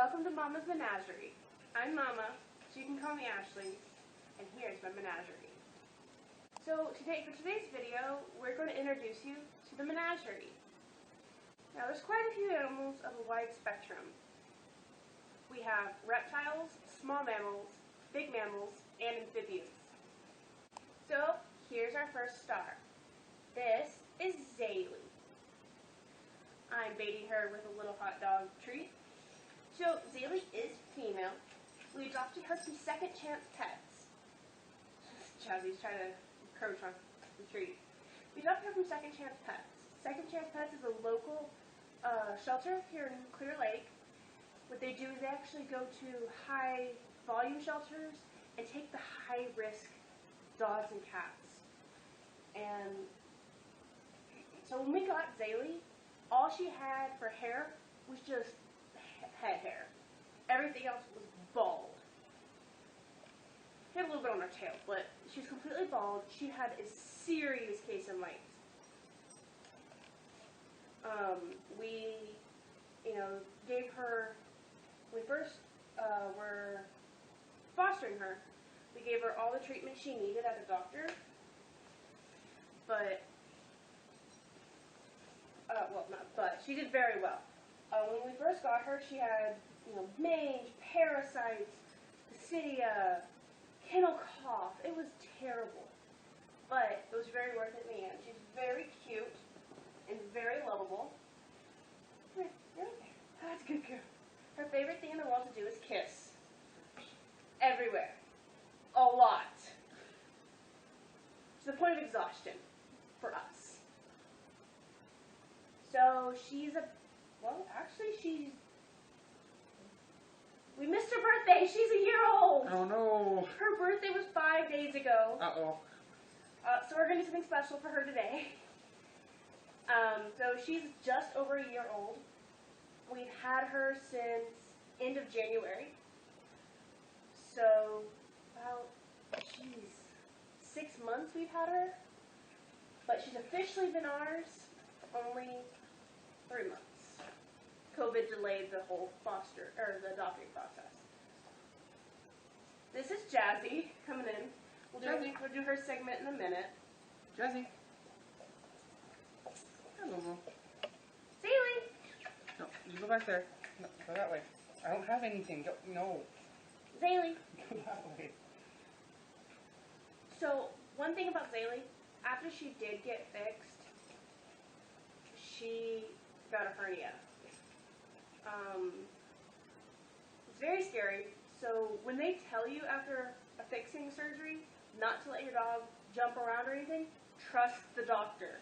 Welcome to Mama's Menagerie. I'm Mama, so you can call me Ashley, and here's my menagerie. So for today's video, we're going to introduce you to the menagerie. Now there's quite a few animals of a wide spectrum. We have reptiles, small mammals, big mammals, and amphibians. So here's our first star. This is Zaylee. I'm baiting her with a little hot dog treat. So Zaylee is female. We adopted her from Second Chance Pets. Jazzy's trying to encroach on the treat. We adopted her from Second Chance Pets. Second Chance Pets is a local shelter here in Clear Lake. What they do is they actually go to high volume shelters and take the high risk dogs and cats. And so when we got Zaylee, all she had for hair was just head hair. Everything else was bald. She had a little bit on her tail, but she was completely bald. She had a serious case of mites. We, gave her, when we first were fostering her, we gave her all the treatment she needed at the doctor, but, she did very well. When we first got her, she had, mange, parasites, basidia, kennel cough. It was terrible, but it was very worth it in the end. She's very cute and very lovable. Come here. That's a good girl. Her favorite thing in the world to do is kiss. Everywhere. A lot. To the point of exhaustion for us. So we missed her birthday. She's a year old. Oh no. Her birthday was 5 days ago. Uh-oh. So we're going to do something special for her today. So she's just over a year old. We've had her since end of January. So about, 6 months we've had her. But she's officially been ours only 3 months. COVID delayed the whole the adopting process. This is Jazzy coming in. We'll do her segment in a minute. Jazzy. Hello. Zaylee. No, you go back there. No, go that way. I don't have anything. Go, no. Zaylee. Go that way. So, one thing about Zaylee, after she did get fixed, she got a hernia. It's very scary. So when they tell you after a fixing surgery not to let your dog jump around or anything, trust the doctor.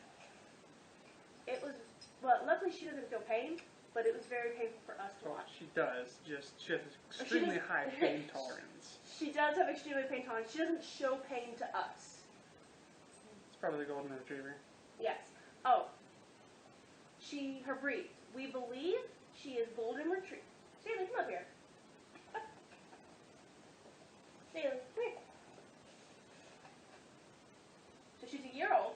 Luckily she doesn't feel pain, but it was very painful for us to watch. She does. She has extremely high pain tolerance. She does have extremely pain tolerance. She doesn't show pain to us. It's probably the golden retriever. Yes. Oh. Her breed. We believe she is golden retriever. Zaylee, come up here. Zaylee, come here. So she's a year old.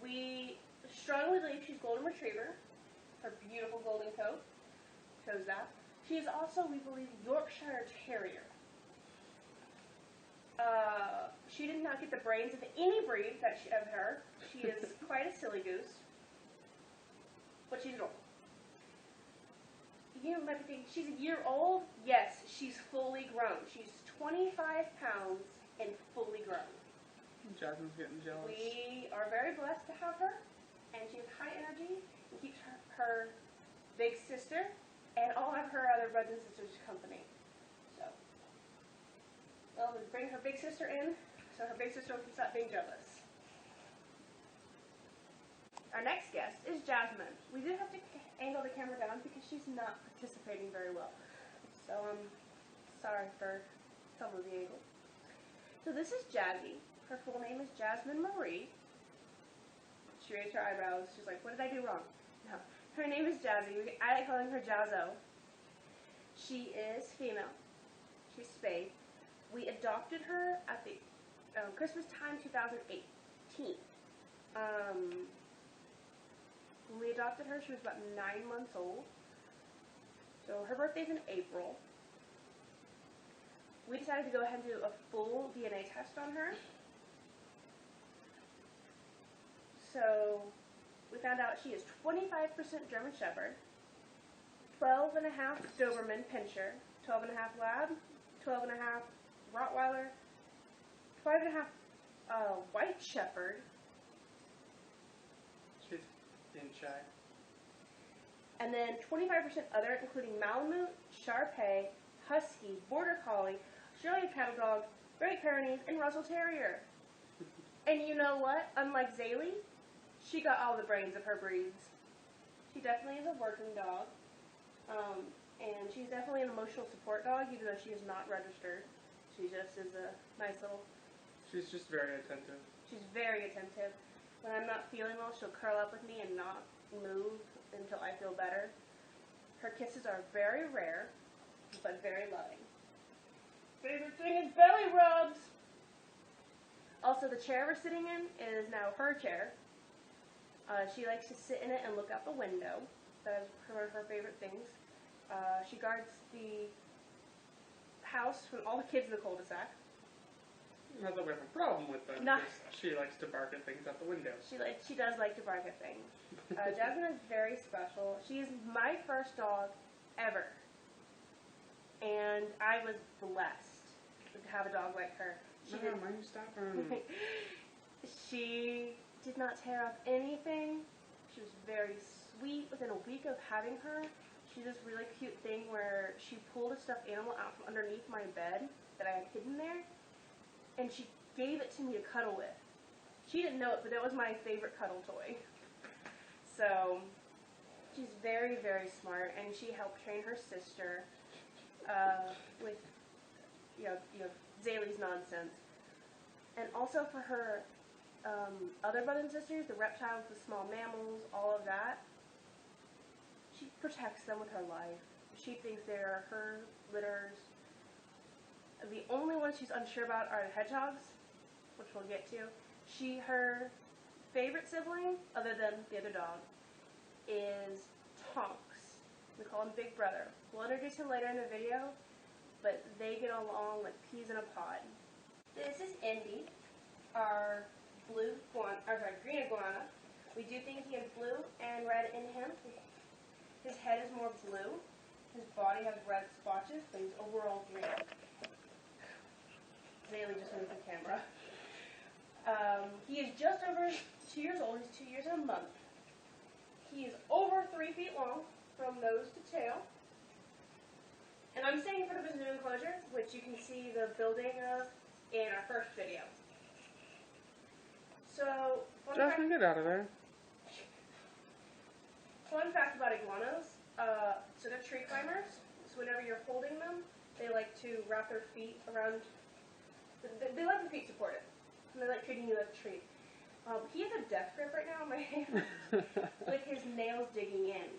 We strongly believe she's golden retriever. Her beautiful golden coat shows that. She is also, we believe, Yorkshire Terrier. She did not get the brains of any breed of her. She is quite a silly goose. But she's adorable. You might be thinking, she's a year old? Yes, she's fully grown. She's 25 pounds and fully grown. Jasmine's getting jealous. We are very blessed to have her, and she has high energy and keeps her big sister and all of her other brothers and sisters company. So, well, we bring her big sister in, so her big sister can stop being jealous. Our next guest is Jasmine. We did have to angle the camera down because she's not participating very well. So I'm sorry for some of the angle. So this is Jazzy. Her full name is Jasmine Marie. She raised her eyebrows. She's like, what did I do wrong? No. Her name is Jazzy. I like calling her Jazzo. She is female. She's spayed. We adopted her at the Christmas time 2018. When we adopted her, she was about 9 months old. So her birthday's in April. We decided to go ahead and do a full DNA test on her. So we found out she is 25% German Shepherd, 12.5 Doberman Pinscher, 12.5 Lab, 12.5 Rottweiler, 5.5 White Shepherd. She's being shy. And then 25% other, including Malamute, Shar-Pei, Husky, Border Collie, Australian Cattle Dog, Great Pyrenees, and Russell Terrier. And you know what? Unlike Zaylee, she got all the brains of her breeds. She definitely is a working dog. And she's definitely an emotional support dog, even though she is not registered. She just is a nice little... She's just very attentive. She's very attentive. When I'm not feeling well, she'll curl up with me and not move until I feel better. Her kisses are very rare, but very loving. Favorite thing is belly rubs! Also, the chair we're sitting in is now her chair. She likes to sit in it and look out the window. That is one of her favorite things. She guards the house from all the kids in the cul-de-sac. Not that we have a problem with that. She likes to bark at things out the window. She does like to bark at things. Jasmine is very special. She is my first dog ever. And I was blessed to have a dog like her. She did not tear up anything. She was very sweet. Within a week of having her, she did this really cute thing where she pulled a stuffed animal out from underneath my bed that I had hidden there, and she gave it to me to cuddle with. She didn't know it, but it was my favorite cuddle toy. So she's very, very smart, and she helped train her sister with Zaylee's nonsense. And also for her other brothers and sisters, the reptiles, the small mammals, all of that, she protects them with her life. She thinks they're her litters. The only ones she's unsure about are the hedgehogs, which we'll get to. Her favorite sibling, other than the other dog, is Tonks. We call him Big Brother. We'll introduce him later in the video, but they get along like peas in a pod. This is Indy, our green iguana. We do think he has blue and red in him. His head is more blue. His body has red splotches, but he's overall green. Zaylee just moved the camera. He is just over 2 years old. He's 2 years and a month. He is over 3 feet long from nose to tail. And I'm staying in front of his new enclosure, which you can see the building of in our first video. So, Jasmine, get out of there. Fun fact about iguanas, so they're tree climbers. So whenever you're holding them, they like to wrap their feet around, they let their feet support it. And they like treating you like a treat. He has a death grip right now on my hand with his nails digging in.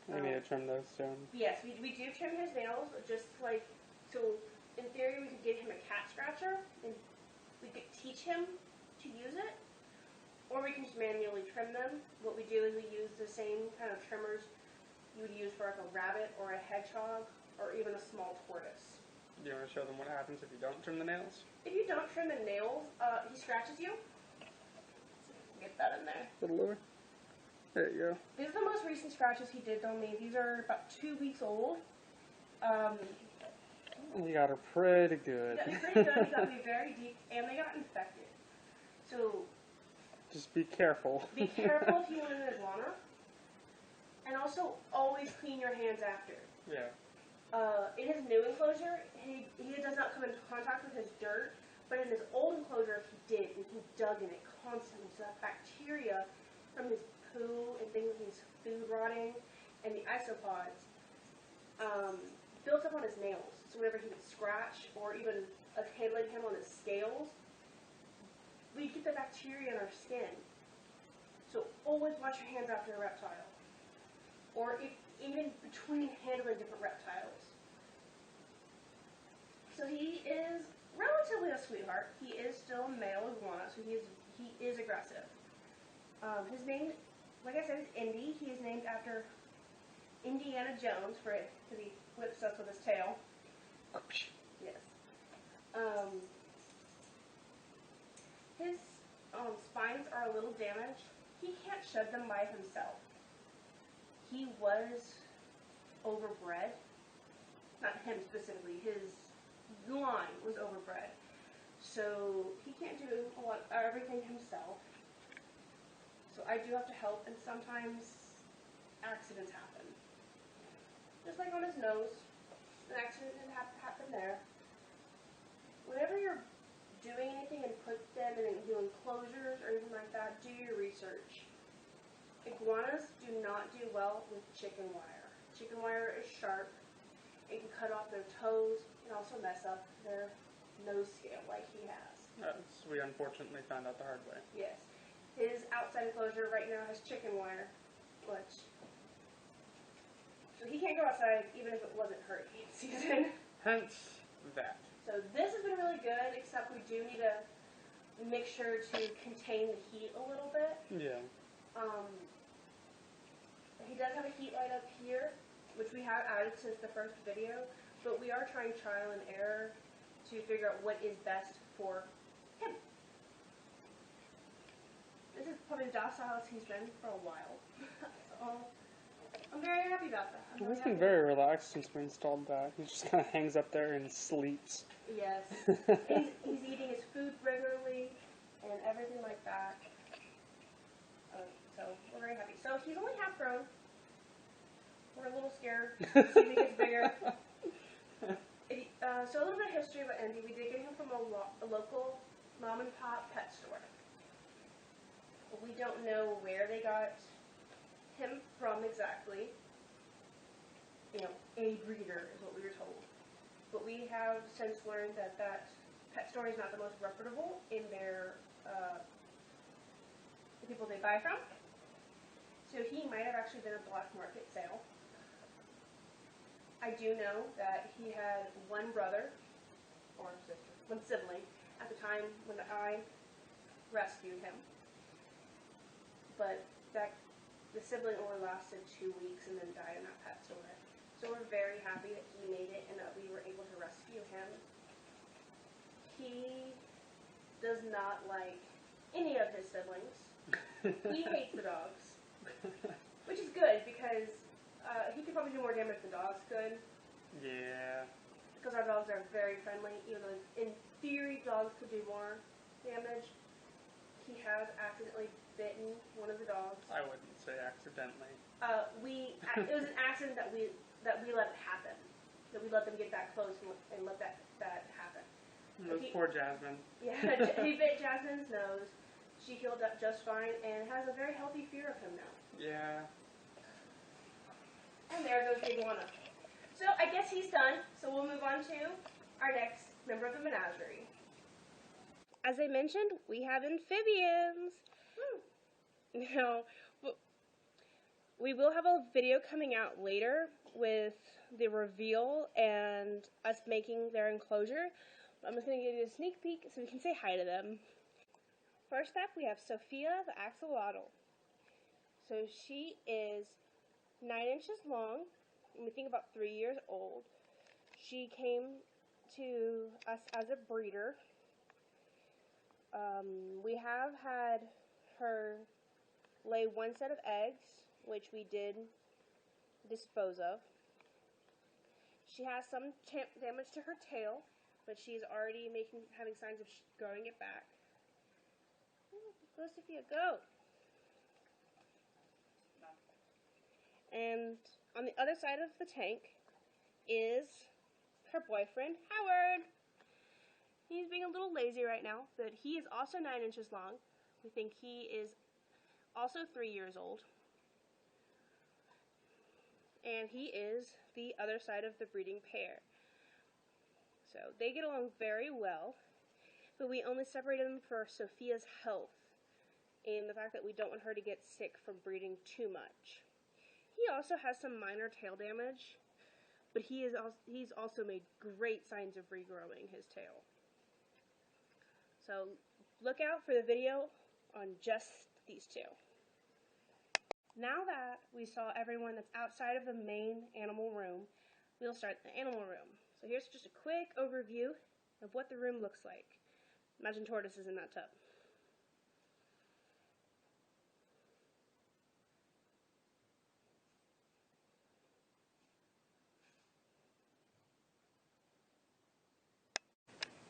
We need to trim those soon. Yes, we do trim his nails, just like, so in theory we could get him a cat scratcher, and we could teach him to use it, or we can just manually trim them. What we do is we use the same kind of trimmers you would use for like a rabbit or a hedgehog or even a small tortoise. Do you want to show them what happens if you don't trim the nails? If you don't trim the nails, he scratches you. Get that in there. A little lower. There you go. These are the most recent scratches he did on me. These are about 2 weeks old. You got her pretty good. He got me pretty good. He got me very deep, and they got infected. So just be careful. Be careful if you want an iguana. And also, always clean your hands after. Yeah. In his new enclosure, he does not come into contact with his dirt, but in his old enclosure, he did, and he dug in it constantly. So that bacteria from his poo and things, his food rotting, and the isopods built up on his nails. So whenever he would scratch, or even handling him on his scales, we get the bacteria in our skin. So always wash your hands after a reptile. Or even between handling different reptiles. So he is relatively a sweetheart. He is still a male iguana, so he is aggressive. His name, like I said, is Indy. He is named after Indiana Jones because he whips us with his tail. Yes. His spines are a little damaged. He can't shed them by himself. He was overbred. Not him specifically. His line was overbred. So he can't do everything himself. So I do have to help, and sometimes accidents happen. Just like on his nose, an accident happened there. Whenever you're doing anything and put them in enclosures or anything like that, do your research. Iguanas do not do well with chicken wire. Chicken wire is sharp. It can cut off their toes and also mess up their nose scale like he has. We unfortunately found out the hard way. Yes. His outside enclosure right now has chicken wire, so he can't go outside even if it wasn't hurricane season. Hence that. So this has been really good, except we do need to make sure to contain the heat a little bit. Yeah. He does have a heat light up here, which we have added since the first video, but we are trying trial and error to figure out what is best for him. This is probably the docile as he's been for a while. So I'm very happy about that. He's been very relaxed since we installed that. He just kind of hangs up there and sleeps. Yes. He's eating his food regularly and everything like that. So we're very happy. So he's only half grown. We're a little scared. See if he gets bigger. So a little bit of history about Indy. We did get him from a local mom and pop pet store. We don't know where they got him from exactly. A breeder is what we were told. But we have since learned that pet store is not the most reputable in the people they buy from. So he might have actually been a black market sale. I do know that he had one brother, or sister, one sibling, at the time when I rescued him. But the sibling only lasted 2 weeks and then died in that pet store. So we're very happy that he made it and that we were able to rescue him. He does not like any of his siblings. He hates the dogs, which is good because he could probably do more damage than dogs could. Yeah. Because our dogs are very friendly, even though in theory dogs could do more damage. He has accidentally bitten one of the dogs. I wouldn't say accidentally. It was an accident that we let it happen. That we let them get that close and let that happen. Poor Jasmine. Yeah, he bit Jasmine's nose. She healed up just fine and has a very healthy fear of him now. Yeah. And there goes the iguana. So I guess he's done. So we'll move on to our next member of the menagerie. As I mentioned, we have amphibians. Now, we will have a video coming out later with the reveal and us making their enclosure. I'm just going to give you a sneak peek so we can say hi to them. First up, we have Sophia the axolotl. So she is 9 inches long, and we think about 3 years old. She came to us as a breeder. We have had her lay one set of eggs, which we did dispose of. She has some damage to her tail, but she's already having signs of growing it back. Go, Sophia, go! And on the other side of the tank is her boyfriend, Howard. He's being a little lazy right now, but he is also 9 inches long. We think he is also 3 years old. And he is the other side of the breeding pair. So they get along very well, but we only separated them for Sophia's health and the fact that we don't want her to get sick from breeding too much. He also has some minor tail damage, but he's also made great signs of regrowing his tail. So look out for the video on just these two. Now that we saw everyone that's outside of the main animal room, we'll start the animal room. So here's just a quick overview of what the room looks like. Imagine tortoises in that tub.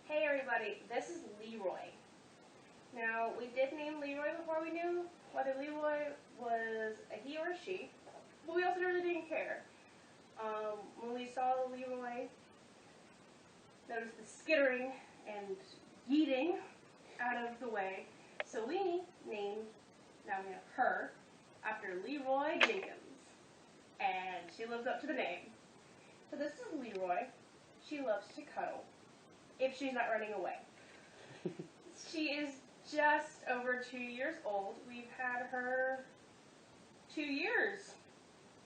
Hey everybody, this is Leroy. Now, we did name Leroy before we knew whether Leroy was a he or a she, but we also really didn't care. When we saw Leroy, noticed the skittering and yeeting out of the way, so we named, now we have her, after Leroy Jenkins, and she lives up to the name. So this is Leroy. She loves to cuddle, if she's not running away. She is just over 2 years old. We've had her 2 years.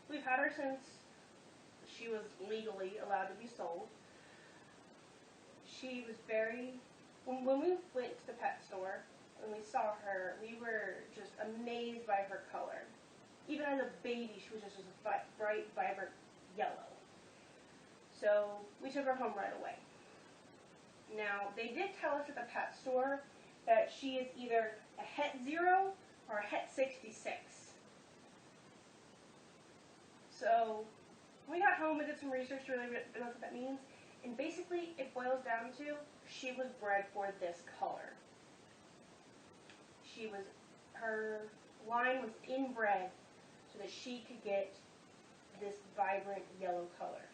We've had her since she was legally allowed to be sold. She was when we went to the pet store and we saw her, we were just amazed by her color. Even as a baby, she was just a bright, vibrant yellow. So we took her home right away. Now, they did tell us at the pet store that she is either a Het 0 or a Het 66. So we got home and did some research to really realize what that means. And basically, it boils down to she was bred for this color. Her line was inbred so that she could get this vibrant yellow color.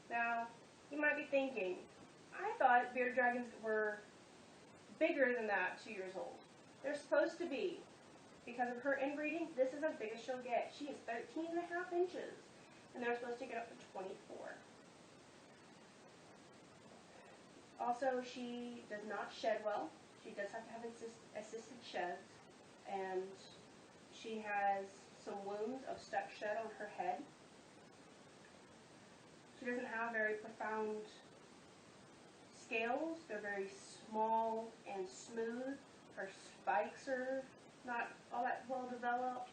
Now, you might be thinking, I thought bearded dragons were bigger than that 2 years old. They're supposed to be. Because of her inbreeding, this is the biggest she'll get. She is 13.5 inches, and they're supposed to get up to 24. Also, she does not shed well. She does have to have assisted sheds, and she has some wounds of stuck shed on her head. She doesn't have very profound scales. They're very small and smooth. Her spikes are not all that well developed.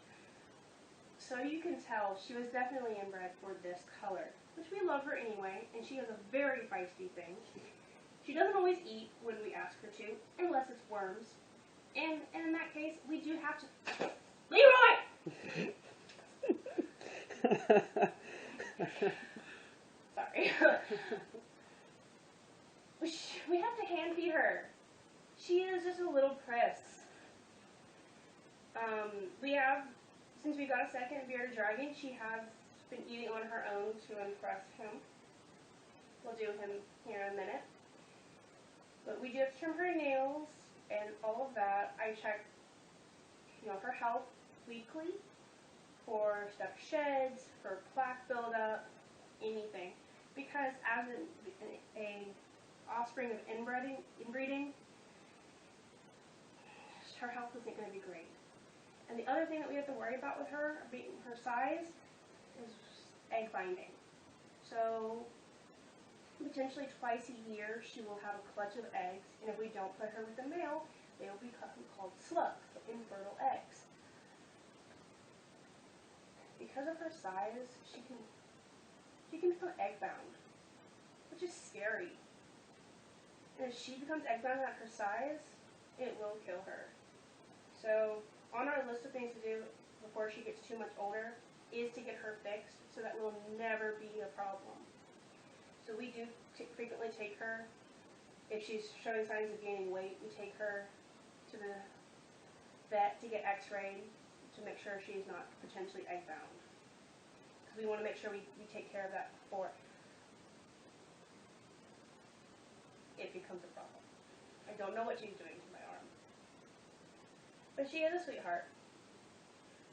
So you can tell she was definitely inbred for this color, which we love her anyway, and she has a very feisty thing. She doesn't always eat when we ask her to, unless it's worms. And in that case, we do have to... Leroy! Sorry. We have to hand feed her. She is just a little priss. Since we got a second bearded dragon, she has been eating on her own to impress him. We'll do him here in a minute. But we do have to trim her nails and all of that. I check, her health weekly for stuck sheds, for plaque buildup, anything. Because as an offspring of inbreeding, her health isn't going to be great. And the other thing that we have to worry about with her, being her size, is egg binding. So potentially twice a year she will have a clutch of eggs, and if we don't put her with a male, they will become called slugs, so infertile eggs. Because of her size, she can become egg bound, which is scary. And if she becomes egg bound at her size, it will kill her. So on our list of things to do before she gets too much older is to get her fixed so that will never be a problem. So we do frequently take her, if she's showing signs of gaining weight, we take her to the vet to get x-rayed to make sure she's not potentially egg bound. Because we want to make sure we take care of that before it becomes a problem. I don't know what she's doing to my arm. But she is a sweetheart.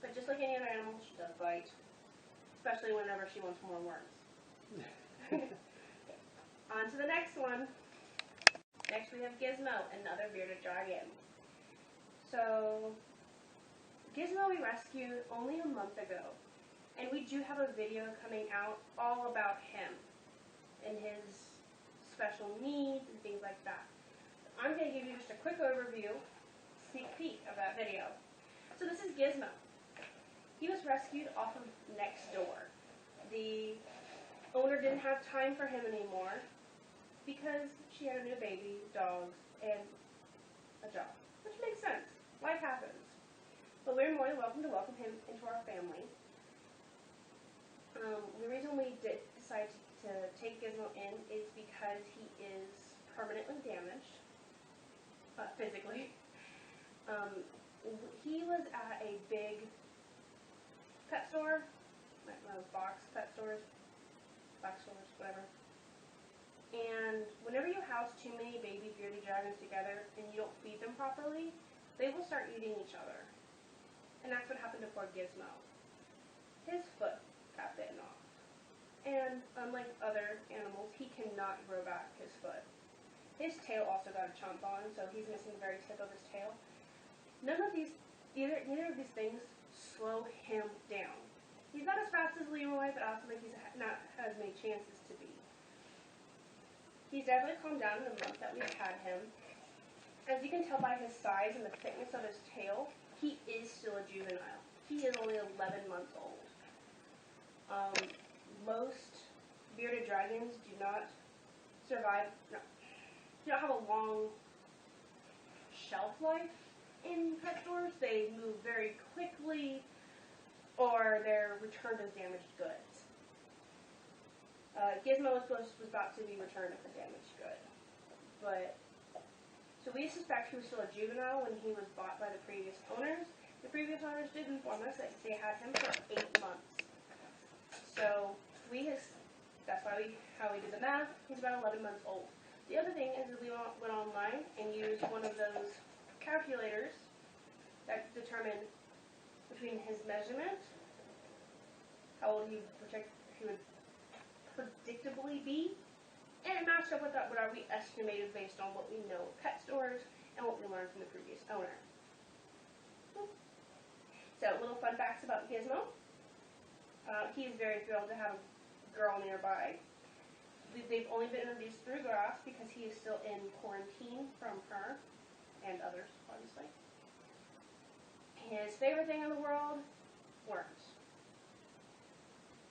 But just like any other animal, she does bite. Especially whenever she wants more worms. On to the next one. Next we have Gizmo, another bearded dragon. So, Gizmo we rescued only a month ago. And we do have a video coming out all about him and his special needs and things like that. I'm going to give you just a quick overview, sneak peek of that video. So this is Gizmo. He was rescued off of next door. The owner didn't have time for him anymore because she had a new baby, dogs, and a job, which makes sense. Life happens. But we're more than welcome to welcome him into our family. The reason we did decide to take Gizmo in is because he is permanently damaged, physically. He was at a big pet store, like one of those box stores, whatever. And whenever you house too many baby bearded dragons together and you don't feed them properly, they will start eating each other. And that's what happened to poor Gizmo. His foot got bitten off. And unlike other animals, he cannot grow back his foot. His tail also got a chomp on, so he's missing the very tip of his tail. Neither of these things slow him down. He's not as fast as Leroy, but also he's not as many chances to be. He's definitely calmed down in the month that we've had him. As you can tell by his size and the thickness of his tail, he is still a juvenile. He is only 11 months old. Most bearded dragons do not survive, do not have a long shelf life in pet stores. They move very quickly, or they're returned as damaged goods. Gizmo was about to be returned as a damaged good, so we suspect he was still a juvenile when he was bought by the previous owners. The previous owners did inform us that they had him for 8 months. So that's how we did the math. He's about 11 months old. The other thing is we went online and used one of those calculators that determine between his measurement, how old he would predictably be, and it matched up with what we estimated based on what we know of pet stores and what we learned from the previous owner. So, little fun facts about Gizmo. He is very thrilled to have a girl nearby. They've only been introduced through grass because he is still in quarantine from her and others, obviously. His favorite thing in the world, worms.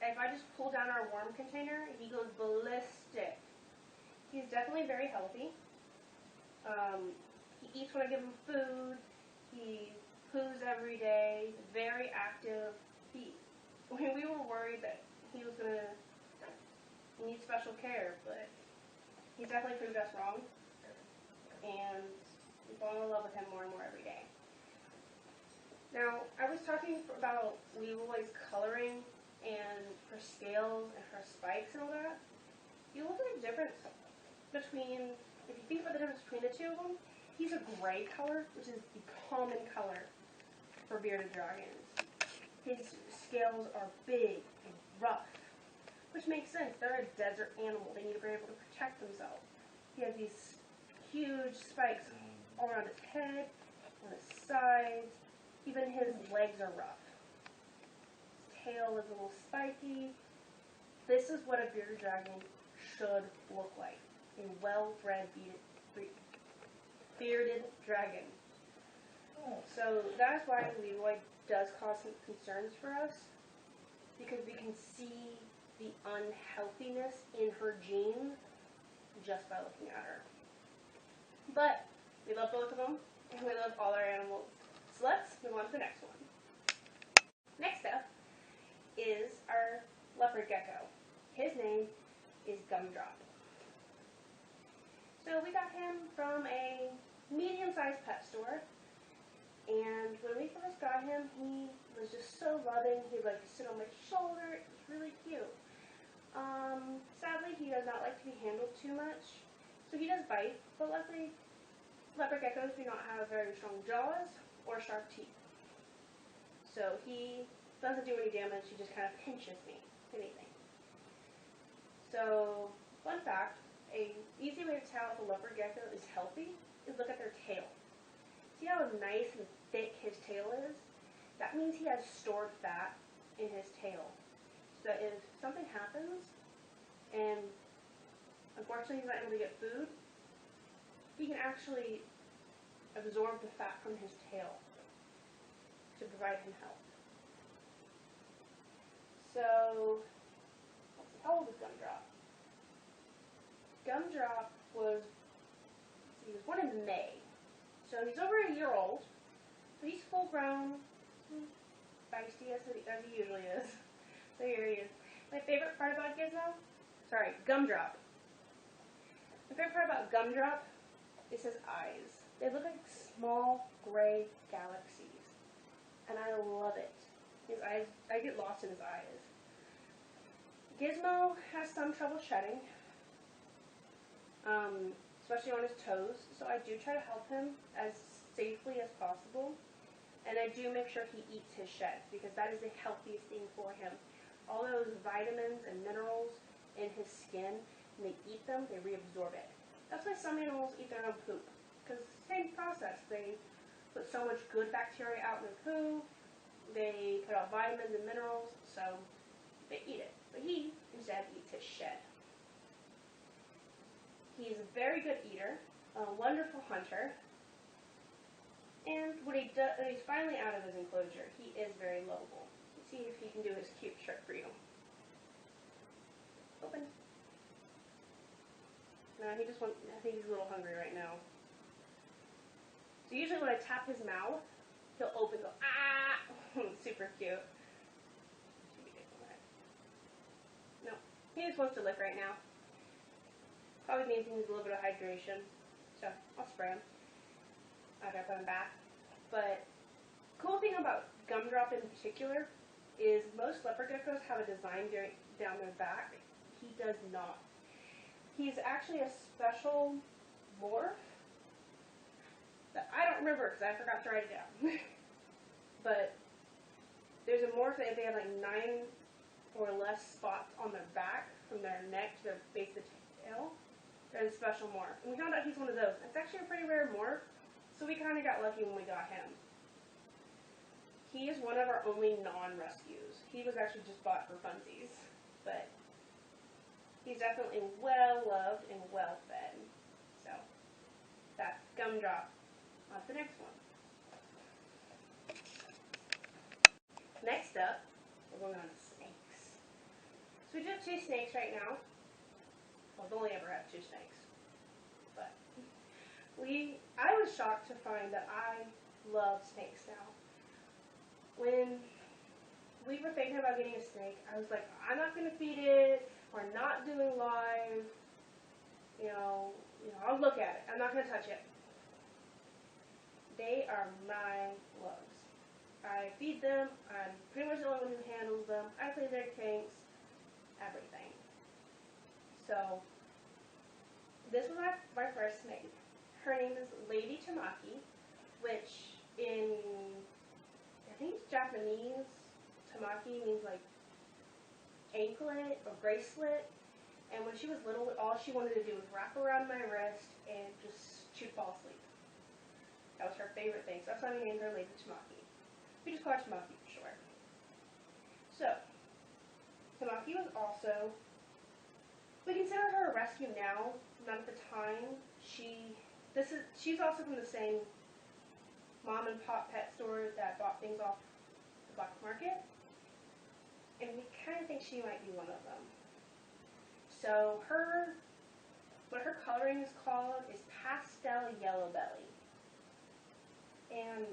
If I just pull down our worm container, he goes ballistic. He's definitely very healthy. He eats when I give him food. He poos every day. He's very active. We were worried that he was going to need special care, but he's definitely proved us wrong. And we fall in love with him more and more every day. Now, I was talking about Leroy's coloring and her scales and her spikes and all that. You look at the difference between, if you think about the difference between the two of them, he's a gray color, which is the common color for bearded dragons. His scales are big and rough, which makes sense. They're a desert animal. They need to be able to protect themselves. He has these huge spikes all around his head, on his sides. Even his legs are rough. His tail is a little spiky. This is what a bearded dragon should look like. A well-bred bearded dragon. So that is why Leroy does cause some concerns for us, because we can see the unhealthiness in her genes just by looking at her. But we love both of them, and we love all our animals. So let's move on to the next one. Next up is our Leopard Gecko. His name is Gumdrop. So we got him from a medium-sized pet store. And when we first got him, he was just so loving. He would like to sit on my shoulder. It was really cute. Sadly, he does not like to be handled too much. So he does bite, but luckily, leopard geckos do not have very strong jaws or sharp teeth. So he doesn't do any damage. He just kind of pinches me, if anything. So, fun fact, an easy way to tell if a leopard gecko is healthy is look at their tail. See how nice and thick his tail is? That means he has stored fat in his tail. So that if something happens, and unfortunately he's not able to get food, he can actually absorb the fat from his tail to provide him health. So, let's see, how old is Gumdrop? Gumdrop was, he was born in May. So he's over a year old. So he's full grown, feisty as he usually is. So here he is. My favorite part about Gumdrop. My favorite part about Gumdrop is his eyes. They look like small gray galaxies. And I love it. His eyes, I get lost in his eyes. Gizmo has some trouble shedding, especially on his toes. So I do try to help him as safely as possible. And I do make sure he eats his sheds because that is the healthiest thing for him. All those vitamins and minerals in his skin, when they eat them, they reabsorb it. That's why some animals eat their own poop. Because same process. They put so much good bacteria out in their poo. They put out vitamins and minerals, so they eat it. But he, instead, eats his shed. He's a very good eater, a wonderful hunter, and when he's finally out of his enclosure, he is very lovable. Let's see if he can do his cute trick for you. Open. No, he just wants, I think he's a little hungry right now. So usually when I tap his mouth, he'll open and go, ah! Super cute. No, he just wants to lick right now. Probably means he needs a little bit of hydration. So, I'll spray him after I put him back. But, cool thing about Gumdrop in particular is most leopard geckos have a design down their back. He does not. He's actually a special morph that I don't remember because I forgot to write it down. But there's a morph that they have like 9 or less spots on their back from their neck to the base of the tail. There's a special morph. And we found out he's one of those. It's actually a pretty rare morph, so we kind of got lucky when we got him. He is one of our only non-rescues. He was actually just bought for funsies, but he's definitely well-loved and well-fed. So, that's Gumdrop. On to the next one. Next up, we're going on to snakes. So we do have 2 snakes right now. Well, I've only ever had 2 snakes. But I was shocked to find that I love snakes now. When we were thinking about getting a snake, I was like, I'm not going to feed it. We're not doing live. I'll look at it. I'm not going to touch it. They are my loves. I feed them. I'm pretty much the only one who handles them. I clean their tanks. Everything. So, this was my first snake. Her name is Lady Tamaki, which in, I think it's Japanese, Tamaki means like anklet or bracelet. And when she was little, all she wanted to do was wrap around my wrist and just fall asleep. That was her favorite thing. So that's why we named her Lady Tamaki. We just call her Tamaki for short. So, Tamaki was also, we consider her a rescue now, not at the time. She's also from the same mom and pop pet store that bought things off the black market. And we kind of think she might be one of them. So what her coloring is called is pastel yellow belly. And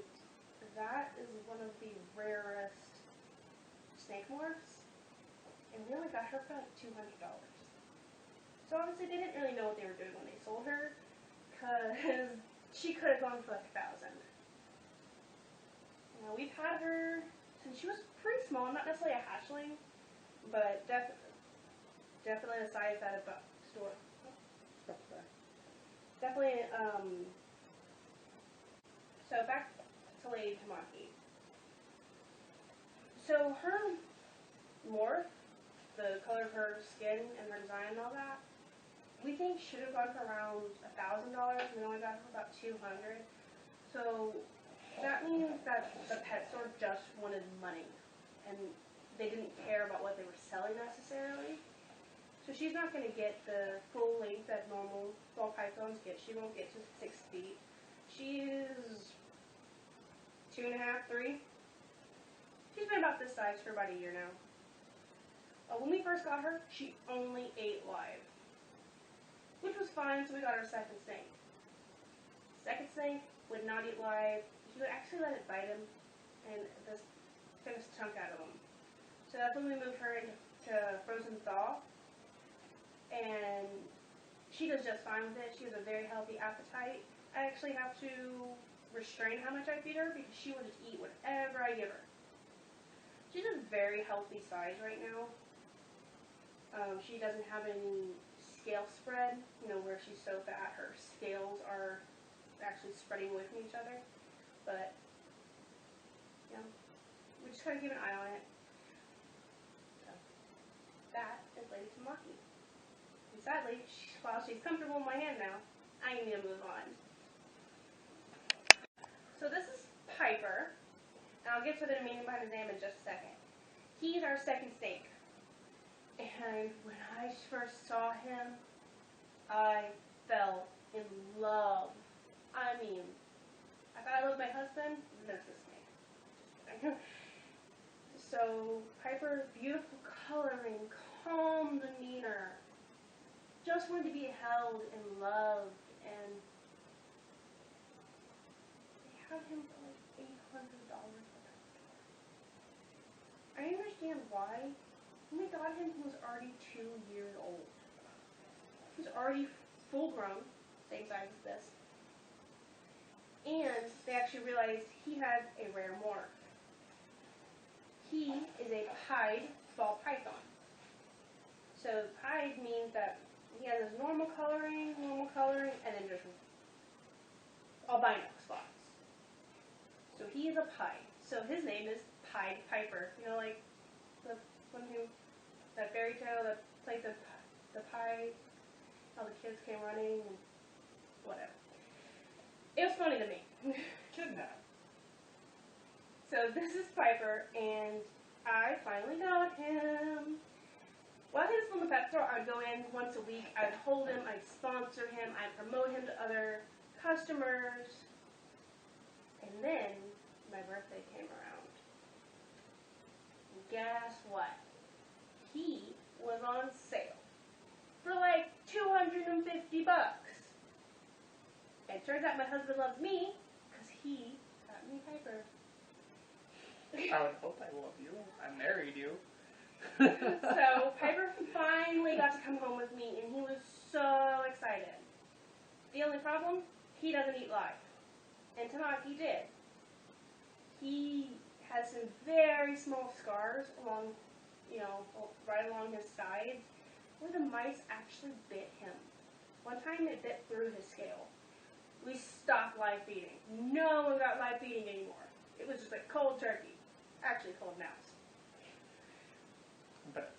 that is one of the rarest snake morphs. And we only got her for like $200. So obviously they didn't really know what they were doing when they sold her, because she could have gone for like $1,000. Now we've had her since she was pretty small, not necessarily a hatchling, but definitely the size that a store. Definitely, so back to Lady Tamaki. So her morph, the color of her skin and her design and all that, we think should have gone for around $1,000. We only got it for about $200. So that means that the pet store just wanted money, and they didn't care about what they were selling necessarily. So she's not going to get the full length that normal ball pythons get. She won't get to 6 feet. She's 2.5, 3. She's been about this size for about a year now. When we first got her, she only ate live, which was fine, so we got our second snake. Second snake would not eat live. He would actually let it bite him and just take a chunk out of him. So that's when we moved her into frozen thaw, and she does just fine with it. She has a very healthy appetite. I actually have to restrain how much I feed her because she will just eat whatever I give her. She's a very healthy size right now. She doesn't have any scale spread, where she's so fat her scales are actually spreading away from each other. But, we just kind of keep an eye on it. So, that is Lady Tamaki. And sadly, while she's comfortable in my hand now, I need to move on. So this is Piper, and I'll get to the meaning behind his name in just a second. He's our second snake. And when I first saw him, I fell in love. I mean, I thought I loved my husband, there's this snake. Just kidding. So, Piper, beautiful coloring, calm demeanor, just wanted to be held and loved, and they had him for like $800 for that. I understand why. When we got him, he was already 2 years old. He was already full grown, same size as this. And they actually realized he had a rare morph. He is a pied ball python. So pied means that he has his normal coloring, and then just albino spots. So he is a pied. So his name is Pied Piper. Like the one who, that fairy tale that played the pie, all the kids came running, and whatever. It was funny to me. Kidnap. So this is Piper, and I finally got him. While he was from the pet store, I'd go in once a week, I'd hold him, I'd sponsor him, I'd promote him to other customers. And then my birthday came around. And guess what? He was on sale for like $250. And it turns out my husband loves me because he got me Piper. I would hope I love you. I married you. So Piper finally got to come home with me, and he was so excited. The only problem, he doesn't eat live. And Tamaki did. He has some very small scars along, right along his sides, where the mice actually bit him. One time it bit through his scale. We stopped live feeding. No one got live feeding anymore. It was just like cold turkey. Actually cold mouse. But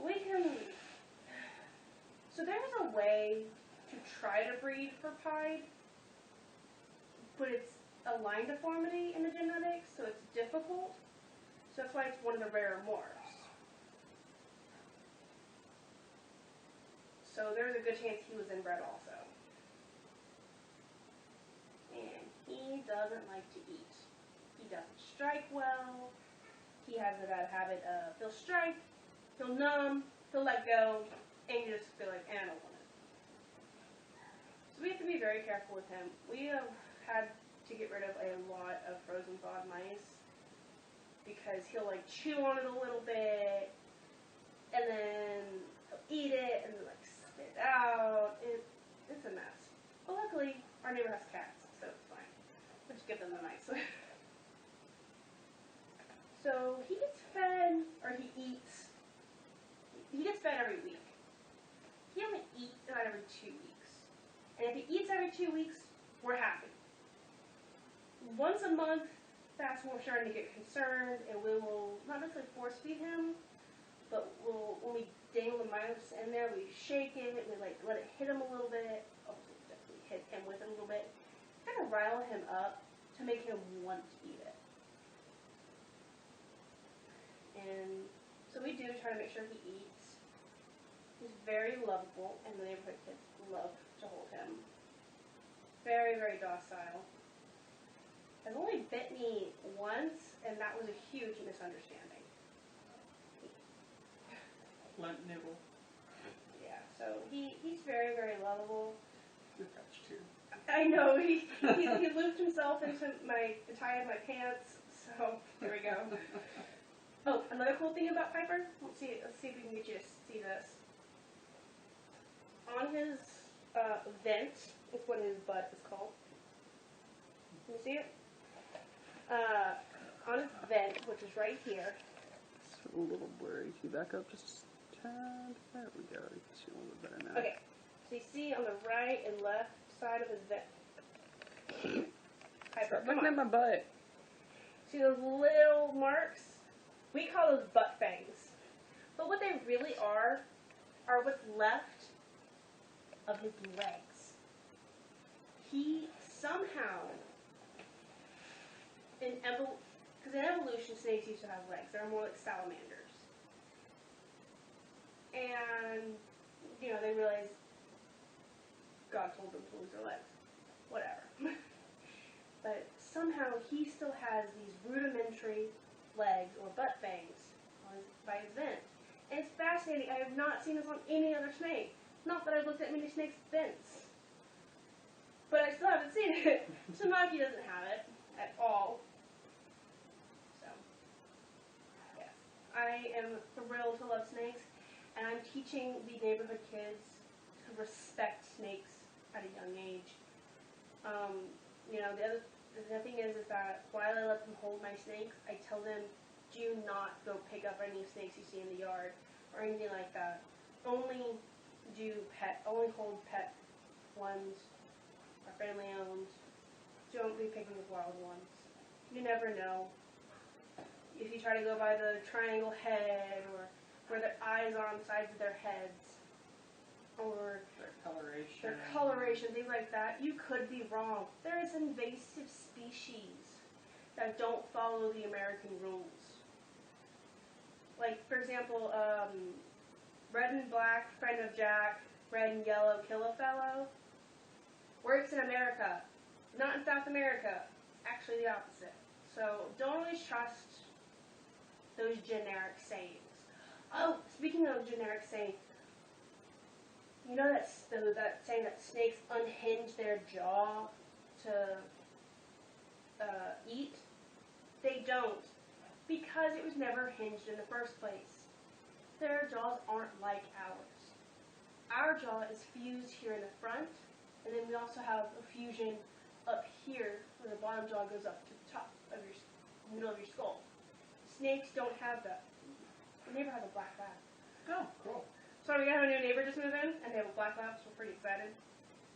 we can. So there's a way to try to breed for pied, but it's a line deformity in the genetics, so it's difficult. So that's why it's one of the rarer morphs. So there's a good chance he was inbred also. And he doesn't like to eat. He doesn't strike well. He has a bad habit of, he'll strike, he'll numb, he'll let go, and you just feel like, I don't want it. So we have to be very careful with him. We have had to get rid of a lot of frozen thawed mice because he'll like chew on it a little bit, and then he'll eat it, and then like spit it out. It's a mess. But luckily, our neighbor has cats, so it's fine. We'll just give them the mice. So he gets fed, or he eats. He gets fed every week. He only eats about every 2 weeks. And if he eats every 2 weeks, we're happy. Once a month, that's when we're starting to get concerned, and we will not necessarily force feed him, but when we dangle the mouse in there, we shake it, we like let it hit him a little bit. Oh, definitely hit him with it a little bit. Kind of rile him up to make him want to eat it. And so we do try to make sure he eats. He's very lovable, and the neighborhood kids love to hold him. Very, very docile. has only bit me once, and that was a huge misunderstanding. Blunt nibble. Yeah, so he's very, very lovable. Good touch too. I know, he looped himself into the tie of my pants, so there we go. Oh, another cool thing about Piper, let's see if we can get you to see this. On his vent, is what his butt is called. Can you see it? On his vent, which is right here. It's a little blurry. Can you back up just a tad? There we go. You can see a little bit better now. Okay, so you see on the right and left side of his vent. Piper, Stop looking at my butt. See those little marks? We call those butt fangs. But what they really are what's left of his legs. He somehow, because in evolution snakes used to have legs. They're more like salamanders. And, you know, they realized God told them to lose their legs. Whatever. But somehow he still has these rudimentary legs or butt fangs by his vent. And it's fascinating. I have not seen this on any other snake. Not that I've looked at many snakes' vents. But I still haven't seen it. Tamaki doesn't have it at all. So, yes. I am thrilled to love snakes. And I'm teaching the neighborhood kids to respect snakes at a young age. You know, the thing is that while I let them hold my snakes, I tell them, do not go pick up any snakes you see in the yard or anything like that. Only hold pet ones or family owned. Don't be picking with wild ones. You never know. If you try to go by the triangle head or where their eyes are on the sides of their heads or their coloration, things like that, you could be wrong. There is invasive species that don't follow the American rules. Like, for example, red and black, friend of Jack, red and yellow, kill a fellow, works in America, not in South America. Actually the opposite. So don't always trust those generic sayings. Oh, speaking of generic sayings, you know that saying that snakes unhinge their jaw to eat? They don't, because it was never hinged in the first place. Their jaws aren't like ours. Our jaw is fused here in the front, and then we also have a fusion up here where the bottom jaw goes up to the top of your middle of your skull. Snakes don't have that. The neighbor has a black lab. Oh, cool. So we got a new neighbor just moved in, and they have a black lab, so we're pretty excited.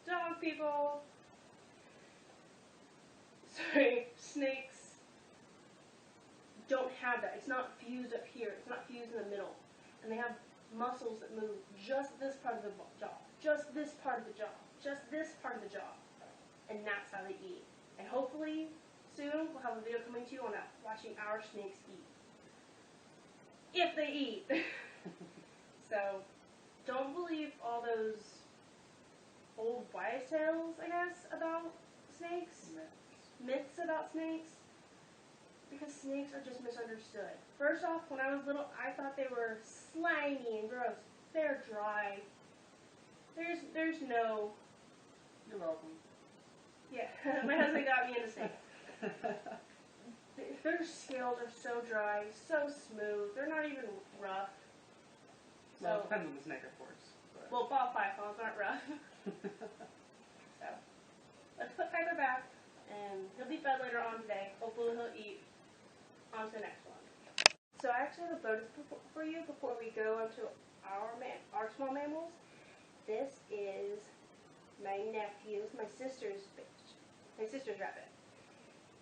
Dog people! Sorry, snakes don't have that. It's not fused up here. It's not fused in the middle. And they have muscles that move just this part of the jaw, just this part of the jaw, just this part of the jaw. And that's how they eat. And hopefully, soon, we'll have a video coming to you on that, watching our snakes eat. If they eat. So, don't believe all those old wives' tales, I guess, about snakes. Myths about snakes. Because snakes are just misunderstood. First off, when I was little, I thought they were slimy and gross. They're dry. There's no... You're welcome. Yeah, my husband got me into snakes. Their scales are so dry, so smooth. They're not even rough. Well, it depends on the snake, of course. But. Well, ball pythons aren't rough. So, let's put Piper back, and he'll be fed later on today. Hopefully he'll eat. On to the next one. So I actually have a bonus for you before we go on to our small mammals. This is my nephew's, my sister's rabbit.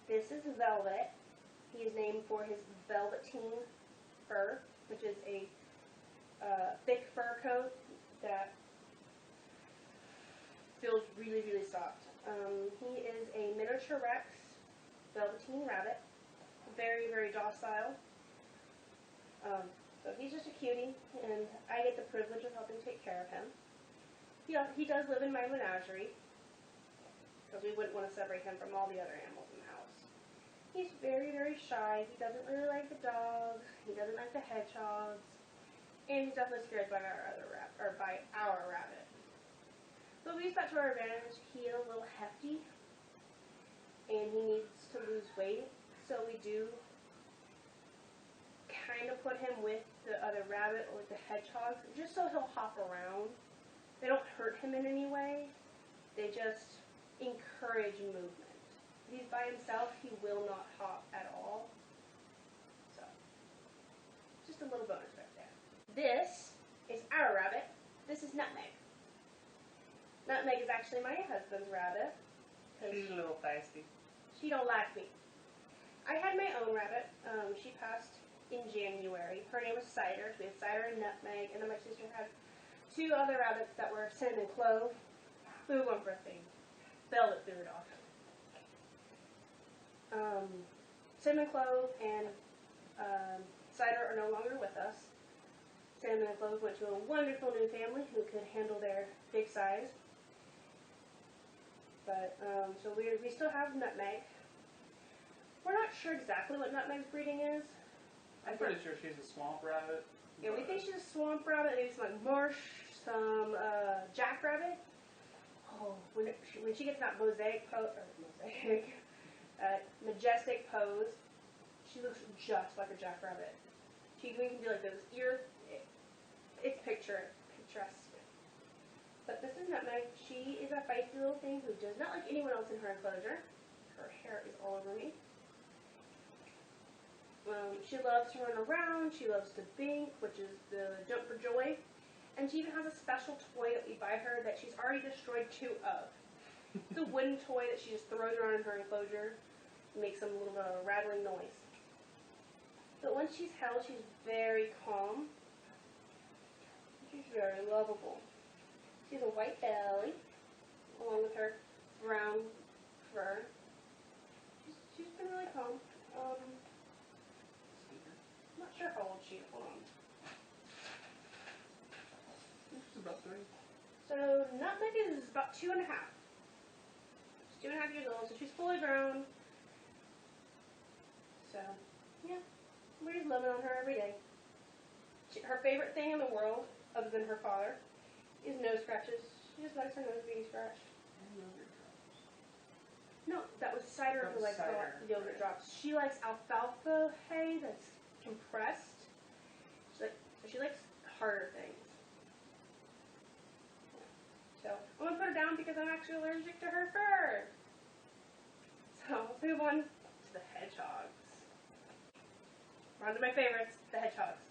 This is Velvet. He is named for his velveteen fur, which is a thick fur coat that feels really, really soft. He is a miniature Rex velveteen rabbit. Very, very docile. So he's just a cutie, and I get the privilege of helping take care of him. He does live in my menagerie, because we wouldn't want to separate him from all the other animals in the house. He's very, very shy. He doesn't really like the dogs. He doesn't like the hedgehogs. And he's definitely scared by our rabbit. But we use that to our advantage. He is a little hefty, and he needs to lose weight. So we do kind of put him with the other rabbit or with the hedgehogs, just so he'll hop around. They don't hurt him in any way. They just encourage movement. If he's by himself, he will not hop at all. So, just a little bonus right there. This is our rabbit. This is Nutmeg. Nutmeg is actually my husband's rabbit. She's a little feisty. She don't like me. I had my own rabbit. She passed in January. Her name was Cider. We had Cider and Nutmeg, and then my sister had 2 other rabbits that were Cinnamon Clove. We were going for a thing. Velvet threw it off. Cinnamon Clove and Cider are no longer with us. Cinnamon and Clove went to a wonderful new family who could handle their big size. But, so we still have Nutmeg. We're not sure exactly what Nutmeg's breeding is. I'm pretty sure she's a swamp rabbit. Yeah, we think she's a swamp rabbit, maybe some like marsh, some jackrabbit. Oh, when she gets that majestic pose, she looks just like a jackrabbit. We can do like those ears. It's picturesque. But this is Nutmeg. She is a feisty little thing who does not like anyone else in her enclosure. Her hair is all over me. She loves to run around. She loves to bink, which is the jump for joy. And she even has a special toy that we buy her that she's already destroyed 2 of. It's a wooden toy that she just throws around in her enclosure and makes some little rattling noise. But when she's held, she's very calm. She's very lovable. She has a white belly, along with her brown fur. She's been really calm. I'm not sure how old she is. Hold on. She's about 3. So Nutmeg is about 2.5. She's 2.5 years old, so she's fully grown. So, yeah, we're just loving on her every day. Her favorite thing in the world, other than her father, is nose scratches. She just likes her nose being scratched. No, that was Cider who likes the yogurt drops. She likes alfalfa hay that's compressed. She likes harder things. So I'm gonna put her down because I'm actually allergic to her fur. So let's move on to the hedgehogs. We're on to my favorites, the hedgehogs.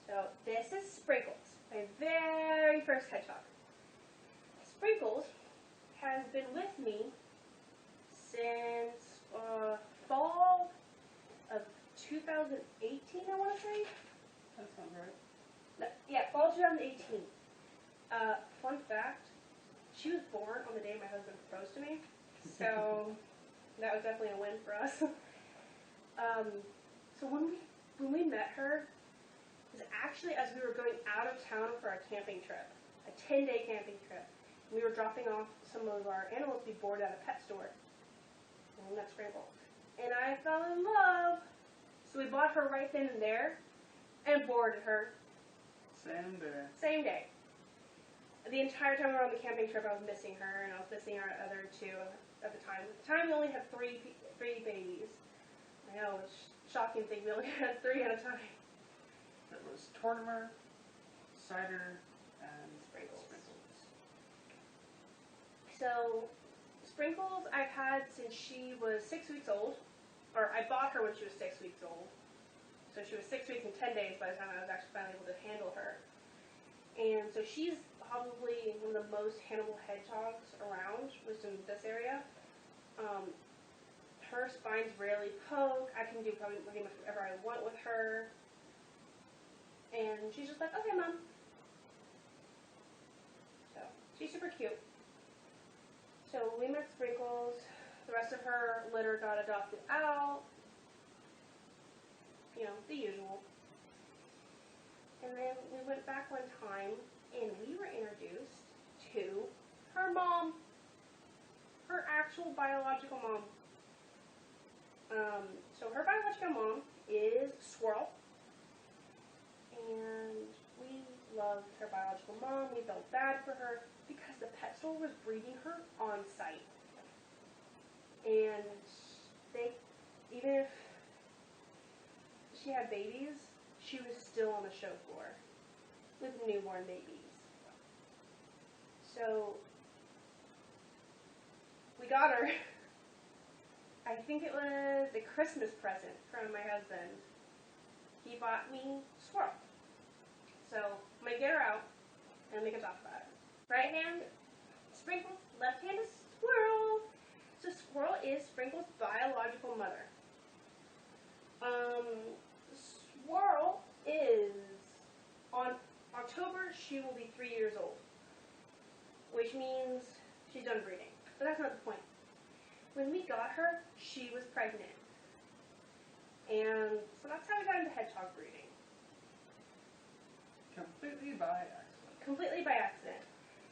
So this is Sprinkles, my very first hedgehog. Sprinkles has been with me since fall of 2018, I want to say. That sounds right. No, yeah, fall 2018. Fun fact, she was born on the day my husband proposed to me, so that was definitely a win for us. So when we met her, it was actually as we were going out of town for a camping trip, a 10-day camping trip. We were dropping off some of our animals to be boarded at a pet store. And that's Sprinkle. And I fell in love. So we bought her right then and there and boarded her. Same day. Same day. The entire time we were on the camping trip, I was missing her, and I was missing our other 2 at the time. At the time, we only had 3 babies. I know, it's a shocking thing. We only had 3 at a time. It was Tortimer, Cider, and Sprinkles. Sprinkles. So, Sprinkles I've had since she was 6 weeks old. Or I bought her when she was 6 weeks old. So she was 6 weeks and 10 days by the time I was actually finally able to handle her. And so she's probably one of the most handleable hedgehogs around, at least in this area. Her spines rarely poke. I can do probably pretty much whatever I want with her. And she's just like, okay, Mom. So, she's super cute. So, we met Sprinkles. The rest of her litter got adopted out. You know, the usual. And then we went back one time, and we were introduced to her mom. Her actual biological mom. So her biological mom is Swirl, and we loved her biological mom. We felt bad for her because the pet store was breeding her on site. And even if she had babies, she was still on the show floor with newborn babies. So we got her, I think it was a Christmas present from my husband. He bought me Swirl. So I'm going to get her out and we can talk about it. Right hand, Sprinkles. Left hand is Swirl. So Swirl is Sprinkles' biological mother. Swirl is, on October, she will be 3 years old, which means she's done breeding. But that's not the point. When we got her, she was pregnant. And so that's how we got into hedgehog breeding. Completely by accident. Completely by accident.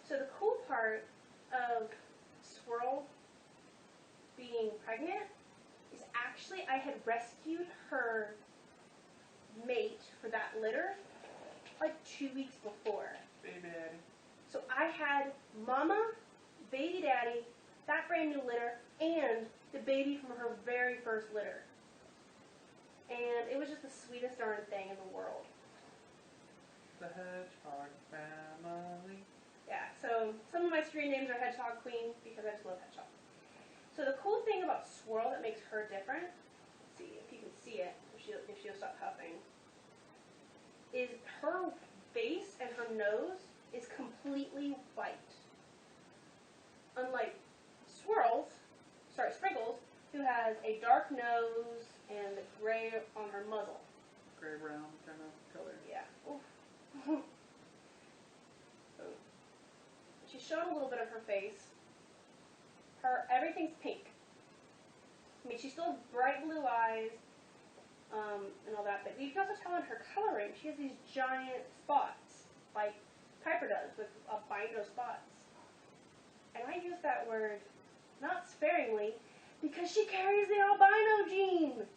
So the cool part of Swirl being pregnant is actually I had rescued her mate for that litter like 2 weeks before. Baby daddy. So I had Mama, Baby Daddy, that brand new litter, and the baby from her very first litter. And it was just the sweetest darn thing in the world. The hedgehog family. Yeah, so some of my screen names are Hedgehog Queen because I just love hedgehogs. So the cool thing about Swirl that makes her different, let's see if you can see it, if she'll stop huffing, is her face and her nose is completely white. Unlike Sprinkles, who has a dark nose and the gray on her muzzle. Gray-brown kind of color. Yeah. So, she showed a little bit of her face. Everything's pink. I mean, she still has bright blue eyes and all that, but you can also tell in her coloring, she has these giant spots, like Piper does, with albino spots. And I use that word not sparingly because she carries the albino gene.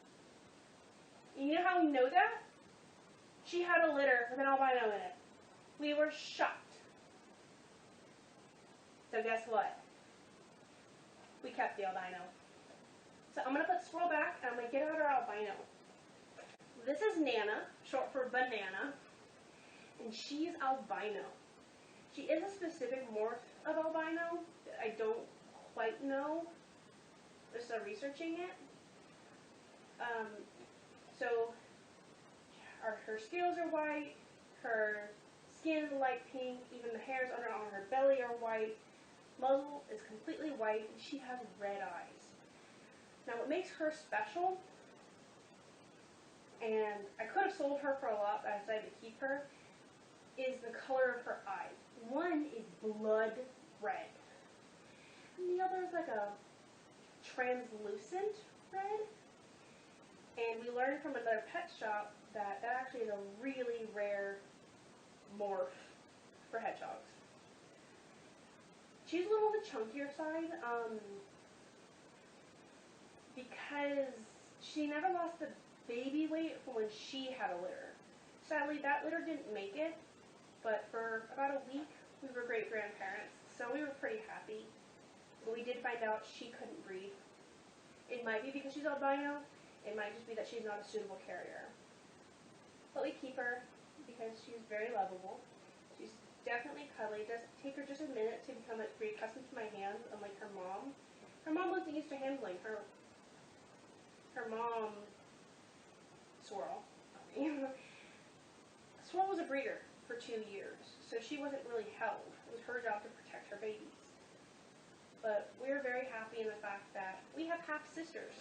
You know how we know that? She had a litter with an albino in it. We were shocked. So guess what? We kept the albino. So I'm going to put Swirl back and I'm going to get out our albino. This is Nana, short for banana, and she's albino. She is a specific morph of albino that I don't quite know. Just researching it. So her scales are white, her skin is light pink, even the hairs on her belly are white. Muzzle is completely white, and she has red eyes. Now what makes her special, and I could have sold her for a lot, but I decided to keep her, is the color of her eyes. One is blood red, and the other is like a translucent red. And we learned from another pet shop that actually is a really rare morph for hedgehogs. She's a little on the chunkier side because she never lost the baby weight from when she had a litter. Sadly, that litter didn't make it, but for about a week, we were great-grandparents, so we were pretty happy. But we did find out she couldn't breed. It might be because she's albino. It might just be that she's not a suitable carrier. But we keep her because she's very lovable. She's definitely cuddly. It does take her just a minute to become accustomed to my hands, unlike her mom. Her mom wasn't used to handling her. Her mom, Swirl. Swirl was a breeder for 2 years, so she wasn't really held. It was her job to protect her babies. But we were very happy in the fact that we have half-sisters.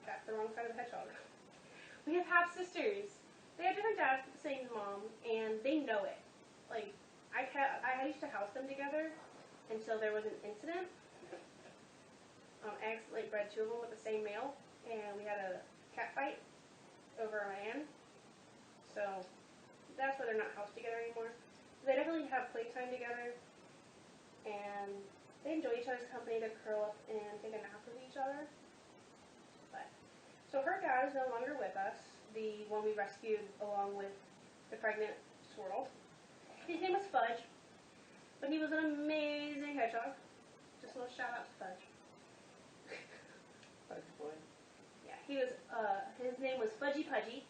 That's the wrong side of the hedgehog. We have half-sisters. They have different dads but the same mom, and they know it. Like, I used to house them together until there was an incident. I accidentally bred 2 of them with the same male, and we had a cat fight over a man. So that's why they're not housed together anymore. They definitely have playtime together, and they enjoy each other's company. They curl up and take a nap with each other. But So her dad is no longer with us, the one we rescued along with the pregnant Swirl. His name was Fudge, but he was an amazing hedgehog. Just a little shout out to Fudge. Fudge boy. Yeah, he was, his name was Fudgy Pudgy.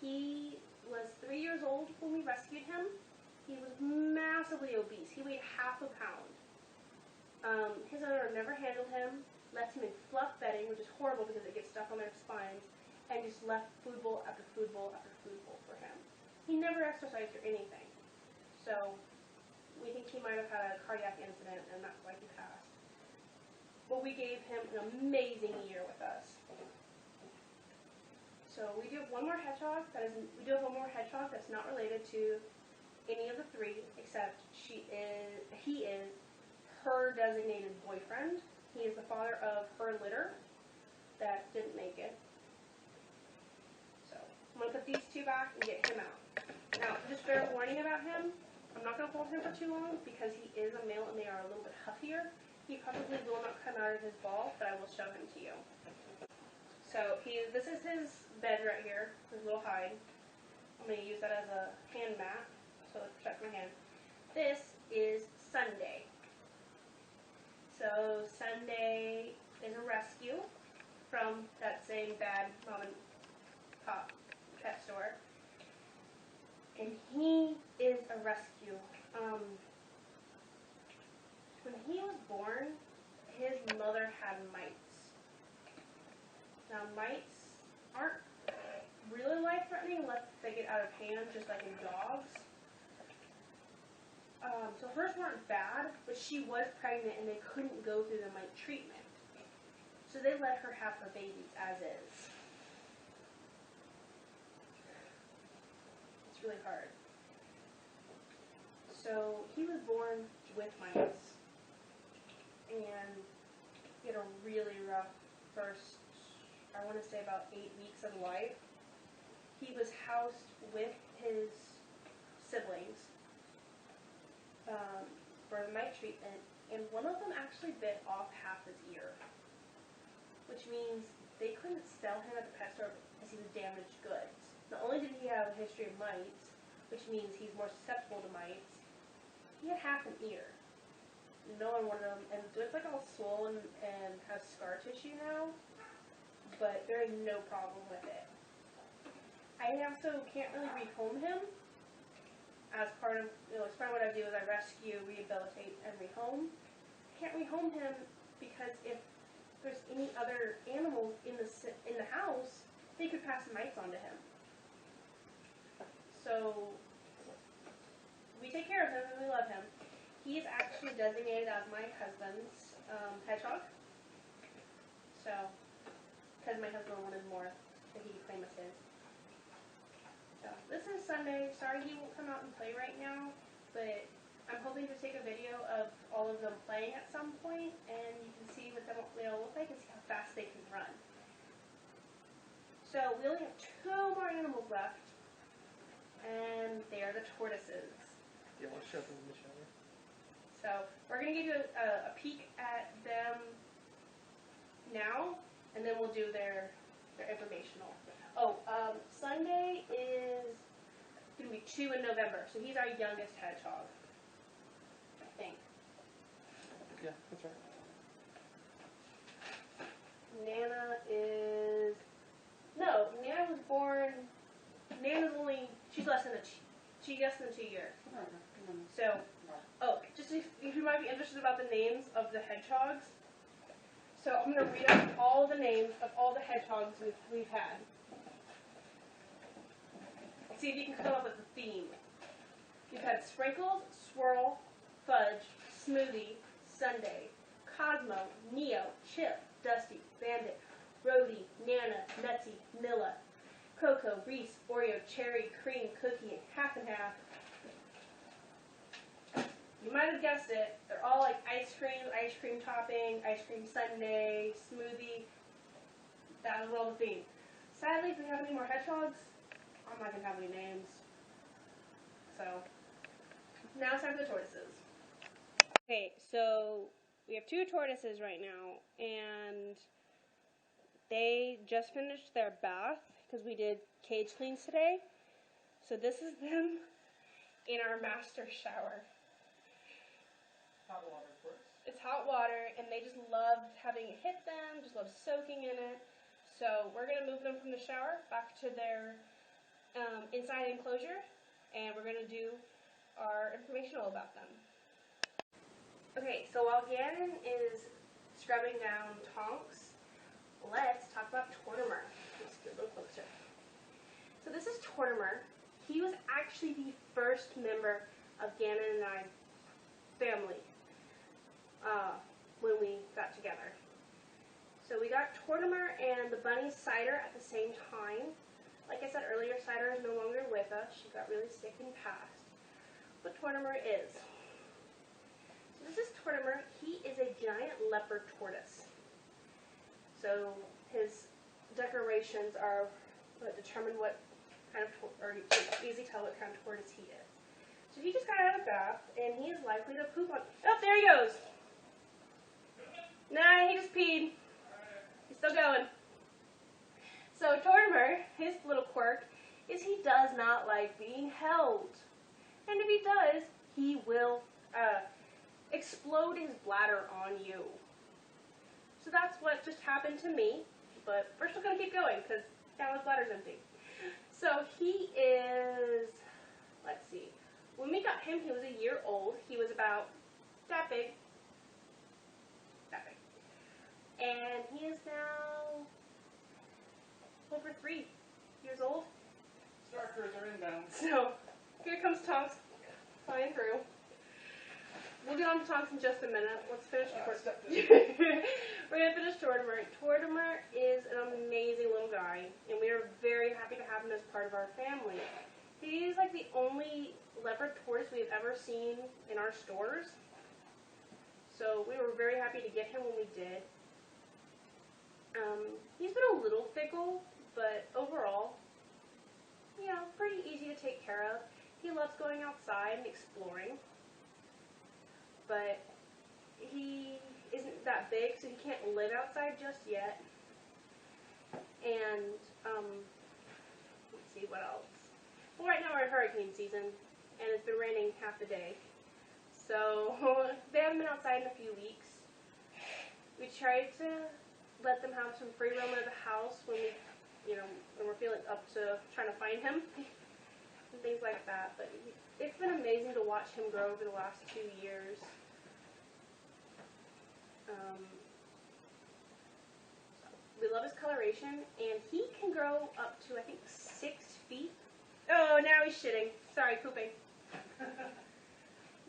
He was 3 years old when we rescued him. He was massively obese. He weighed half a pound. His owner never handled him, left him in fluff bedding, which is horrible because it gets stuck on their spines, and just left food bowl after food bowl after food bowl for him. He never exercised or anything. So we think he might have had a cardiac incident, and that's why he passed. But we gave him an amazing year with us. So we do have one more hedgehog that's not related to any of the three, except he is her designated boyfriend. He is the father of her litter that didn't make it. So I'm going to put these two back and get him out. Now, just fair warning about him, I'm not going to hold him for too long because he is a male and they are a little bit huffier. He probably will not come out of his ball, but I will show him to you. So this is his bed right here, his little hide. I'm going to use that as a hand mat, so to protect my hand. This is Sunday. So Sunday is a rescue from that same bad mom and pop pet store. And he is a rescue. When he was born, his mother had mites. Now mites aren't really life-threatening unless they get out of hand, just like in dogs. So hers weren't bad, but she was pregnant and they couldn't go through the mite treatment. So they let her have her babies as is. It's really hard. So he was born with mites, and he had a really rough first, I want to say about 8 weeks of life. He was housed with his siblings for the mite treatment, and one of them actually bit off half his ear, which means they couldn't sell him at the pet store because he was damaged goods. Not only did he have a history of mites, which means he's more susceptible to mites, he had half an ear. No one wanted him, and it's like all swollen and has scar tissue now, but there is no problem with it. I also can't really rehome him. As part of, as part of what I do is I rescue, rehabilitate, and rehome. I can't rehome him because if there's any other animals in the house, they could pass the mites on to him. So we take care of him and we love him. He is actually designated as my husband's hedgehog. So, because my husband wanted more, that he could claim as his. So, this is Sunday. Sorry he won't come out and play right now, but I'm hoping to take a video of all of them playing at some point, and you can see what they'll look like and see how fast they can run. So, we only have 2 more animals left, and they are the tortoises. Do you want to show them each other? So, we're going to give you a peek at them now, and then we'll do their informational. Oh, Sunday is going to be 2 in November, so he's our youngest hedgehog, I think. Yeah, that's right. Nana is, no, Nana was born, Nana's only, she's less than 2 years. So, oh, just if you might be interested about the names of the hedgehogs, so I'm going to read out all the names of all the hedgehogs we've had. See if you can come up with a theme. We've had Sprinkles, Swirl, Fudge, Smoothie, Sunday, Cosmo, Neo, Chip, Dusty, Bandit, Rhodey, Nana, Nutsy, Milla, Cocoa, Reese, Oreo, Cherry, Cream, Cookie, and half and half. You might have guessed it. They're all like ice cream topping, ice cream sundae, smoothie. That was all the theme. Sadly, if we have any more hedgehogs, I'm not going to have any names. So, now it's time for the tortoises. Okay, so we have 2 tortoises right now, and They just finished their bath because we did cage cleans today. So this is them in our master shower. Hot water, of course. It's hot water, and they just love having it hit them, just love soaking in it. So we're going to move them from the shower back to their inside enclosure, and we're going to do our informational about them. Okay, so while Gannon is scrubbing down Tonks, let's talk about Tortimer. Let's get a little closer. So this is Tortimer. He was actually the first member of Gannon and I's family when we got together. So we got Tortimer and the bunny Cider at the same time. Like I said earlier, Cider is no longer with us. She got really sick and passed. But Tortimer is. So this is Tortimer. He is a giant leopard tortoise. So his decorations are what determine what kind of, or you can easily tell what kind of tortoise he is. So he just got out of the bath, and he is likely to poop on. Oh, there he goes. Nah, he just peed. He's still going. So Tortimer, his little quirk is he does not like being held. And if he does, he will explode his bladder on you. So that's what just happened to me. But we're still going to keep going because now his bladder's empty. So he is, let's see. When we got him, he was a year old. He was about that big. That big. And he is now over 3 years old. Starkers are inbound. So here comes Tonks flying through. We'll get on to Tonks in just a minute. Let's finish We're going to finish Tortimer. Tortimer is an amazing little guy, and we are very happy to have him as part of our family. He's like the only leopard tortoise we've ever seen in our stores. So we were very happy to get him when we did. He's been a little fickle, but overall, you know, pretty easy to take care of. He loves going outside and exploring, but he isn't that big, so he can't live outside just yet. And, let's see what else. Well, right now we're in hurricane season, and it's been raining half the day. So, they haven't been outside in a few weeks. We tried to let them have some free roam of the house when we, you know, when we're feeling up to trying to find him and things like that. But it's been amazing to watch him grow over the last 2 years. We love his coloration, and he can grow up to, I think, 6 feet. Oh, now he's shitting. Sorry, pooping.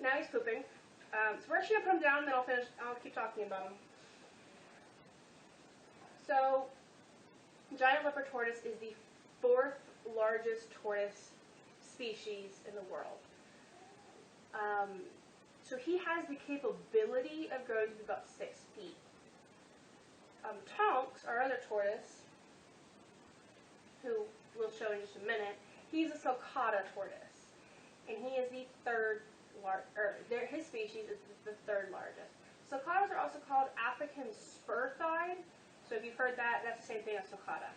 Now he's pooping. So we're actually gonna put him down, and then I'll keep talking about him. So, giant leopard tortoise is the 4th largest tortoise species in the world. So he has the capability of growing to about 6 feet. Tonks, our other tortoise, who we'll show in just a minute, he's a sulcata tortoise, and he is the 3rd his species is the 3rd largest. Sulcatas are also called African spur-thighed. So if you've heard that, that's the same thing as sulcata.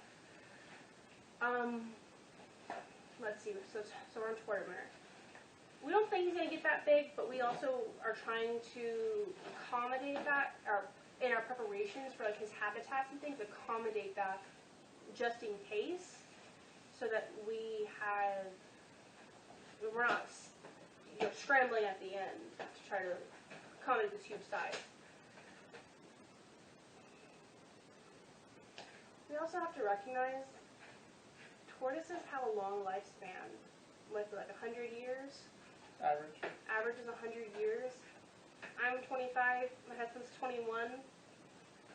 Let's see, so we're on Tortimer. We don't think he's going to get that big, but we also are trying to accommodate that, or in our preparations for like his habitats and things, accommodate that just in case, so that we're not, you know, scrambling at the end to try to accommodate this huge size. We also have to recognize tortoises have a long lifespan, like 100 years. Average. Average is 100 years. I'm 25, my husband's 21,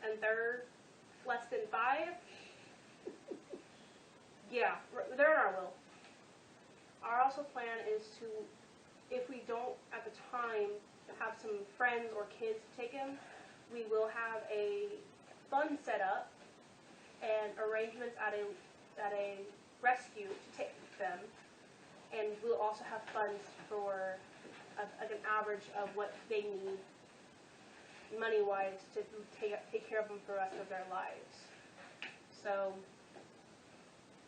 and they're less than 5. Yeah, they're in our will. Our also plan is to, if we don't at the time have some friends or kids to take him, we will have a fund set up and arrangements at a rescue to take them, and we'll also have funds for like an average of what they need money-wise to take care of them for the rest of their lives. So,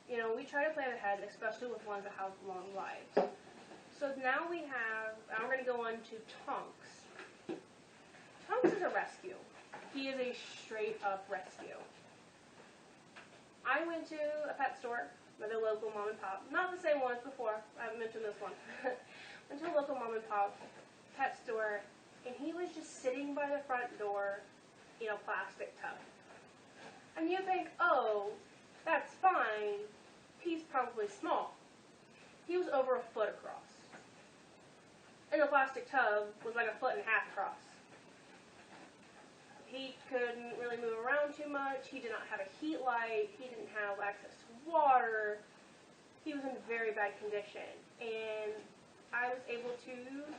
you know, we try to plan ahead, especially with ones that have long lives. So now we have, I'm going to go on to Tonks. Tonks is a rescue. He is a straight up rescue. I went to a pet store with a local mom and pop. Not the same one as before. I haven't mentioned this one. Went to a local mom and pop pet store, and he was just sitting by the front door in a plastic tub. And you think, oh, that's fine. He's probably small. He was over a foot across. And the plastic tub was like a foot and a half across. He couldn't really move around too much. He did not have a heat light. He didn't have access to water. He was in very bad condition. And I was able to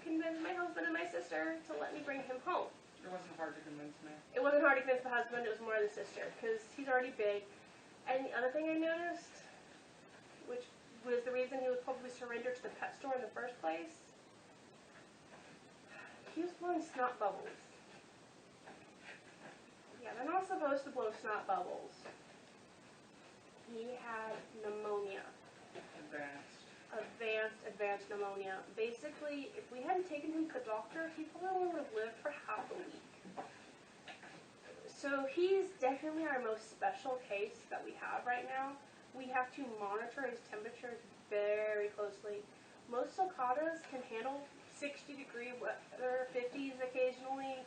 convince my husband and my sister to let me bring him home. It wasn't hard to convince me. It wasn't hard to convince the husband. It was more the sister, because he's already big. And the other thing I noticed, which was the reason he was probably surrendered to the pet store in the first place, he was blowing snot bubbles. Yeah, they're not supposed to blow snot bubbles. He had pneumonia. Advanced pneumonia. Basically, if we hadn't taken him to the doctor, he probably only would have lived for half a week. So he's definitely our most special case that we have right now. We have to monitor his temperatures very closely. Most sulcatas can handle 60-degree weather, 50s occasionally.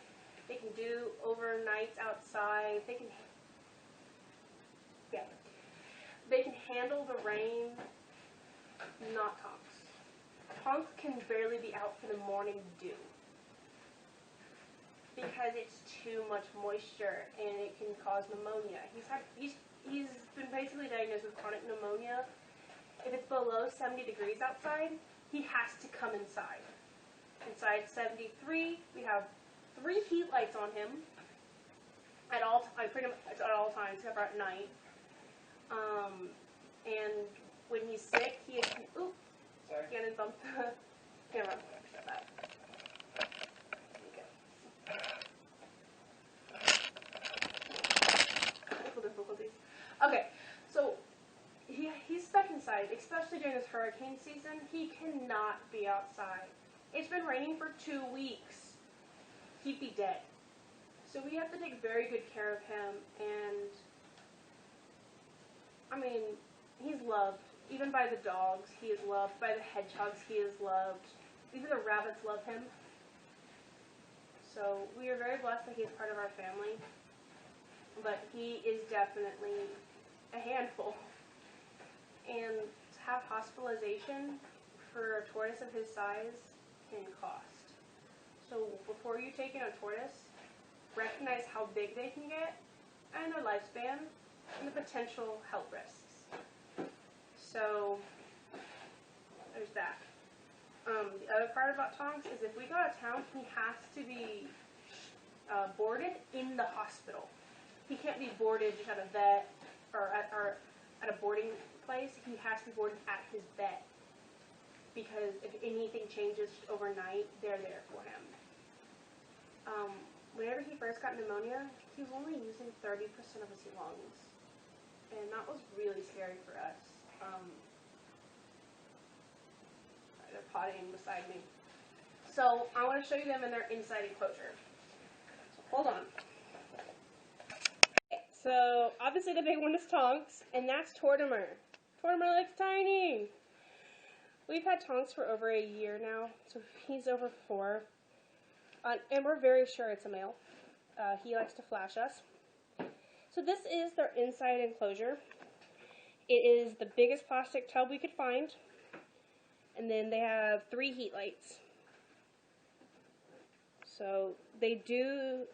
They can do overnights outside. They can handle the rain. Not Tonks. Tonks can barely be out for the morning dew because it's too much moisture and it can cause pneumonia. He's been basically diagnosed with chronic pneumonia. If it's below 70 degrees outside, he has to come inside. Inside 73, we have 3 heat lights on him at all times, except for at night. And when he's sick, he can, again, and bump the camera. Shut that. Technical difficulties. Okay, so he's stuck inside, especially during this hurricane season. He cannot be outside. It's been raining for 2 weeks. He'd be dead. So we have to take very good care of him, and I mean, he's loved. Even by the dogs, he is loved. By the hedgehogs, he is loved. Even the rabbits love him. So we are very blessed that he is part of our family. But he is definitely a handful. And to have hospitalization for a tortoise of his size can cost. So before you take in a tortoise, recognize how big they can get and their lifespan and the potential health risks. So there's that. The other part about Tonks is if we go out of town, he has to be boarded in the hospital. He can't be boarded just at a vet or at a boarding place. He has to be boarded at his vet because if anything changes overnight, they're there for him. Whenever he first got pneumonia, he was only using 30% of his lungs, and that was really scary for us. They're potting beside me. So I want to show you them in their inside enclosure. So hold on. Okay, so obviously the big one is Tonks, and that's Tortimer. Tortimer looks tiny. We've had Tonks for over a year now, so he's over 4. And we're very sure it's a male. He likes to flash us. So this is their inside enclosure. It is the biggest plastic tub we could find. And then they have 3 heat lights. So they do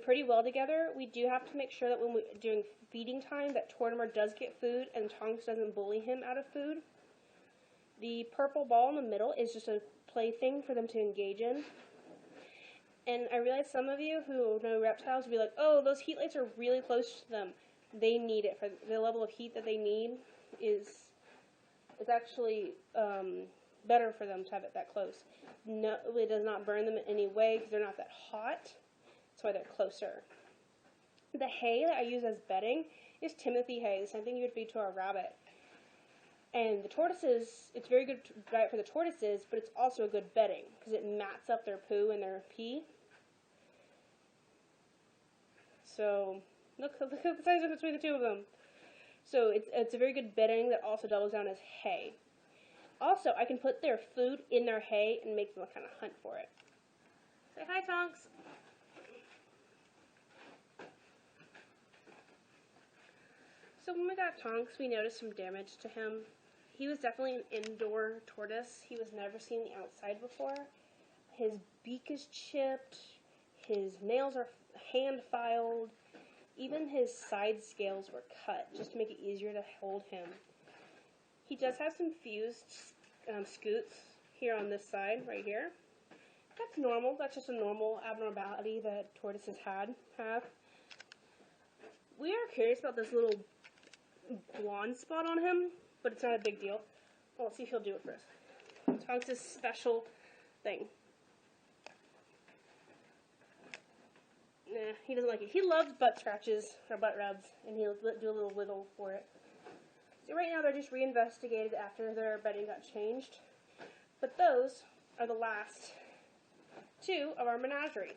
pretty well together. We do have to make sure that when we're doing feeding time that Tortimer does get food and Tonks doesn't bully him out of food. The purple ball in the middle is just a plaything for them to engage in. And I realize some of you who know reptiles will be like, oh, those heat lights are really close to them. They need it. For the level of heat that they need is actually better for them to have it that close. No, it does not burn them in any way because they're not that hot. That's why they're closer. The hay that I use as bedding is Timothy hay, the same thing you would feed to a rabbit. And the tortoises, it's very good diet for the tortoises, but it's also a good bedding because it mats up their poo and their pee. So look at the size difference between the two of them. So it's a very good bedding that also doubles down as hay. Also, I can put their food in their hay and make them kind of hunt for it. Say hi, Tonks. So when we got Tonks, we noticed some damage to him. He was definitely an indoor tortoise. He was never seen the outside before. His beak is chipped. His nails are hand filed. Even his side scales were cut just to make it easier to hold him. He does have some fused scoots here on this side, right here. That's normal. That's just a normal abnormality that tortoises have. We are curious about this little blonde spot on him, but it's not a big deal. Well, let's see if he'll do it for us. Tonks' special thing. Nah, he doesn't like it. He loves butt scratches or butt rubs, and he'll do a little wiggle for it. So right now they're just reinvestigated after their bedding got changed. But those are the last two of our menagerie.